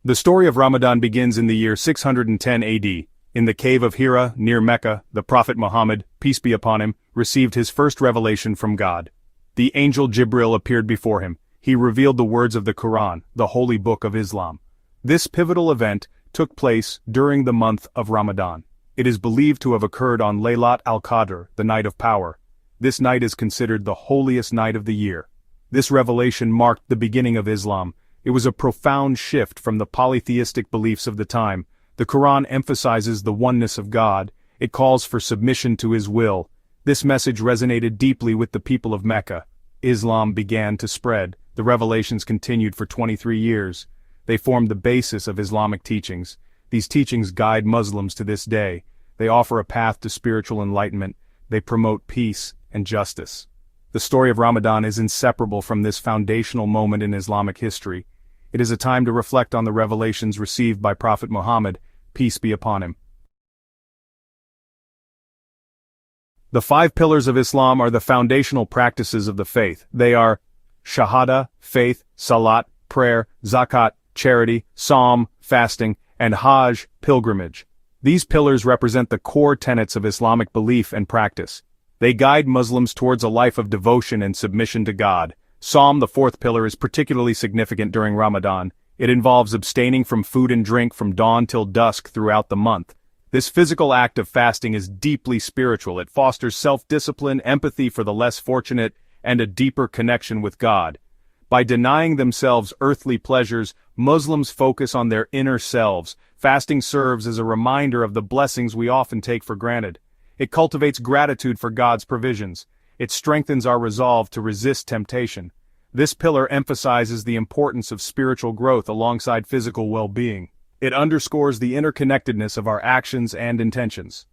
The story of Ramadan begins in the year 610 AD. In the cave of Hira, near Mecca, the Prophet Muhammad, peace be upon him, received his first revelation from God. The angel Jibril appeared before him. He revealed the words of the Quran, the holy book of Islam. This pivotal event took place during the month of Ramadan. It is believed to have occurred on Laylat al-Qadr, the night of power. This night is considered the holiest night of the year. This revelation marked the beginning of Islam. It was a profound shift from the polytheistic beliefs of the time. The Quran emphasizes the oneness of God. It calls for submission to His will. This message resonated deeply with the people of Mecca. Islam began to spread. The revelations continued for 23 years. They formed the basis of Islamic teachings. These teachings guide Muslims to this day. They offer a path to spiritual enlightenment. They promote peace and justice. The story of Ramadan is inseparable from this foundational moment in Islamic history. It is a time to reflect on the revelations received by Prophet Muhammad, peace be upon him. The 5 pillars of Islam are the foundational practices of the faith. They are Shahada, faith, Salat, prayer, Zakat, charity, Psalm, fasting, and Hajj, pilgrimage. These pillars represent the core tenets of Islamic belief and practice. They guide Muslims towards a life of devotion and submission to God. Psalm, the 4th pillar, is particularly significant during Ramadan. It involves abstaining from food and drink from dawn till dusk throughout the month. This physical act of fasting is deeply spiritual. It fosters self-discipline, empathy for the less fortunate, and a deeper connection with God. By denying themselves earthly pleasures, Muslims focus on their inner selves. Fasting serves as a reminder of the blessings we often take for granted. It cultivates gratitude for God's provisions. It strengthens our resolve to resist temptation. This pillar emphasizes the importance of spiritual growth alongside physical well-being. It underscores the interconnectedness of our actions and intentions.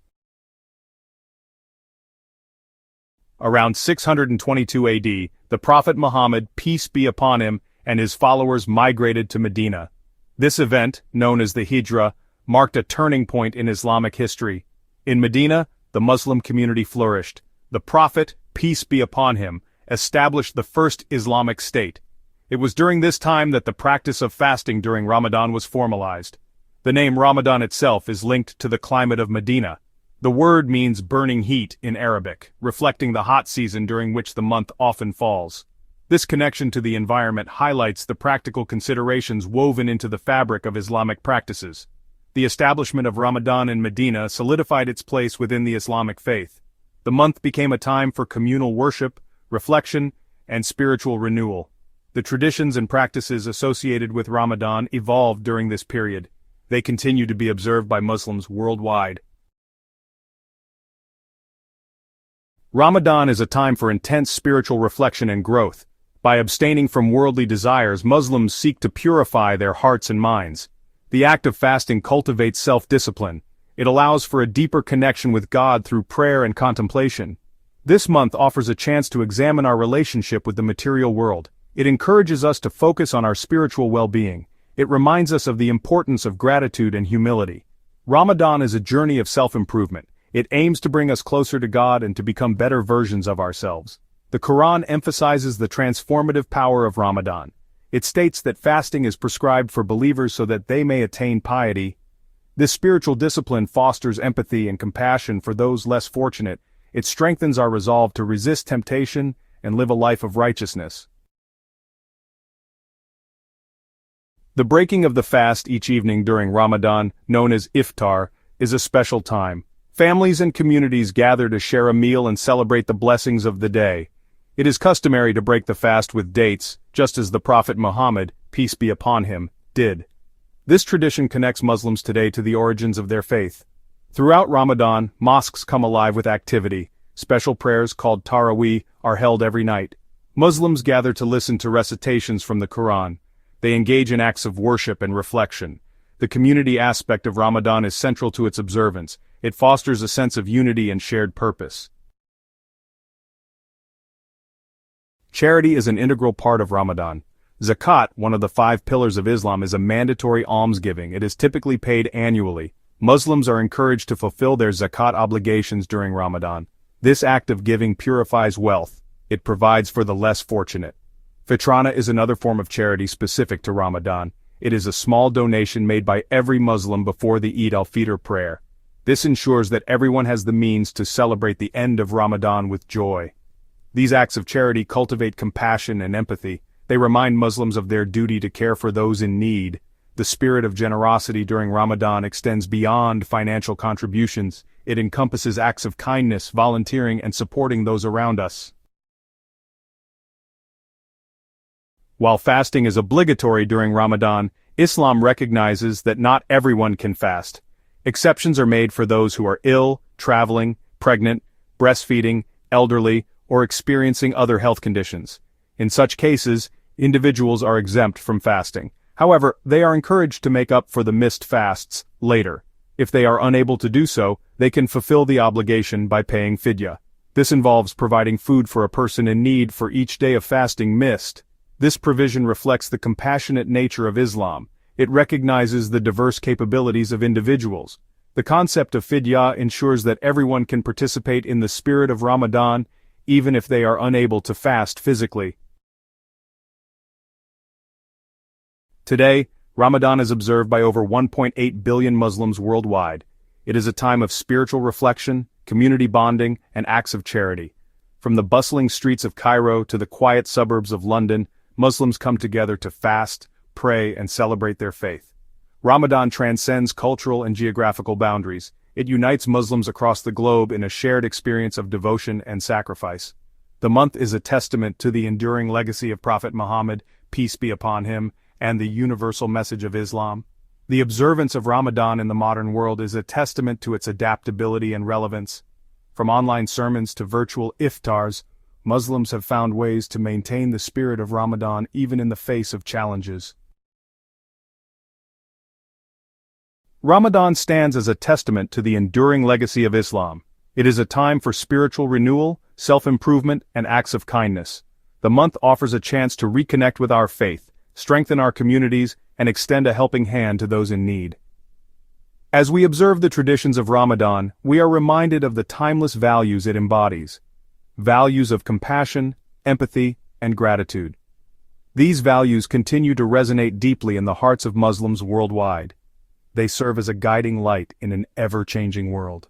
Around 622 AD, the Prophet Muhammad, peace be upon him, and his followers migrated to Medina. This event, known as the Hijra, marked a turning point in Islamic history. In Medina, the Muslim community flourished. The Prophet, peace be upon him, established the first Islamic state. It was during this time that the practice of fasting during Ramadan was formalized. The name Ramadan itself is linked to the climate of Medina. The word means burning heat in Arabic, reflecting the hot season during which the month often falls. This connection to the environment highlights the practical considerations woven into the fabric of Islamic practices. The establishment of Ramadan in Medina solidified its place within the Islamic faith. The month became a time for communal worship, reflection, and spiritual renewal. The traditions and practices associated with Ramadan evolved during this period. They continue to be observed by Muslims worldwide. Ramadan is a time for intense spiritual reflection and growth. By abstaining from worldly desires, Muslims seek to purify their hearts and minds. The act of fasting cultivates self-discipline. It allows for a deeper connection with God through prayer and contemplation. This month offers a chance to examine our relationship with the material world. It encourages us to focus on our spiritual well-being. It reminds us of the importance of gratitude and humility. Ramadan is a journey of self-improvement. It aims to bring us closer to God and to become better versions of ourselves. The Quran emphasizes the transformative power of Ramadan. It states that fasting is prescribed for believers so that they may attain piety. This spiritual discipline fosters empathy and compassion for those less fortunate. It strengthens our resolve to resist temptation and live a life of righteousness. The breaking of the fast each evening during Ramadan, known as iftar, is a special time. Families and communities gather to share a meal and celebrate the blessings of the day. It is customary to break the fast with dates, just as the Prophet Muhammad, peace be upon him, did. This tradition connects Muslims today to the origins of their faith. Throughout Ramadan, mosques come alive with activity. Special prayers called Taraweeh are held every night. Muslims gather to listen to recitations from the Quran. They engage in acts of worship and reflection. The community aspect of Ramadan is central to its observance. It fosters a sense of unity and shared purpose. Charity is an integral part of Ramadan. Zakat, one of the 5 pillars of Islam, is a mandatory almsgiving. It is typically paid annually. Muslims are encouraged to fulfill their zakat obligations during Ramadan. This act of giving purifies wealth. It provides for the less fortunate. Fitrana is another form of charity specific to Ramadan. It is a small donation made by every Muslim before the Eid al-Fitr prayer. This ensures that everyone has the means to celebrate the end of Ramadan with joy. These acts of charity cultivate compassion and empathy. They remind Muslims of their duty to care for those in need. The spirit of generosity during Ramadan extends beyond financial contributions. It encompasses acts of kindness, volunteering, and supporting those around us. While fasting is obligatory during Ramadan, Islam recognizes that not everyone can fast. Exceptions are made for those who are ill, traveling, pregnant, breastfeeding, elderly, or experiencing other health conditions. In such cases, individuals are exempt from fasting. However, they are encouraged to make up for the missed fasts later. If they are unable to do so, they can fulfill the obligation by paying fidya. This involves providing food for a person in need for each day of fasting missed. This provision reflects the compassionate nature of Islam. It recognizes the diverse capabilities of individuals. The concept of fidya ensures that everyone can participate in the spirit of Ramadan, even if they are unable to fast physically. Today, Ramadan is observed by over 1.8 billion Muslims worldwide. It is a time of spiritual reflection, community bonding, and acts of charity. From the bustling streets of Cairo to the quiet suburbs of London, Muslims come together to fast, pray, and celebrate their faith. Ramadan transcends cultural and geographical boundaries. It unites Muslims across the globe in a shared experience of devotion and sacrifice. The month is a testament to the enduring legacy of Prophet Muhammad, peace be upon him, and the universal message of Islam. The observance of Ramadan in the modern world is a testament to its adaptability and relevance. From online sermons to virtual iftars, Muslims have found ways to maintain the spirit of Ramadan even in the face of challenges. Ramadan stands as a testament to the enduring legacy of Islam. It is a time for spiritual renewal, self-improvement, and acts of kindness. The month offers a chance to reconnect with our faith, strengthen our communities, and extend a helping hand to those in need. As we observe the traditions of Ramadan, we are reminded of the timeless values it embodies. Values of compassion, empathy, and gratitude. These values continue to resonate deeply in the hearts of Muslims worldwide. They serve as a guiding light in an ever-changing world.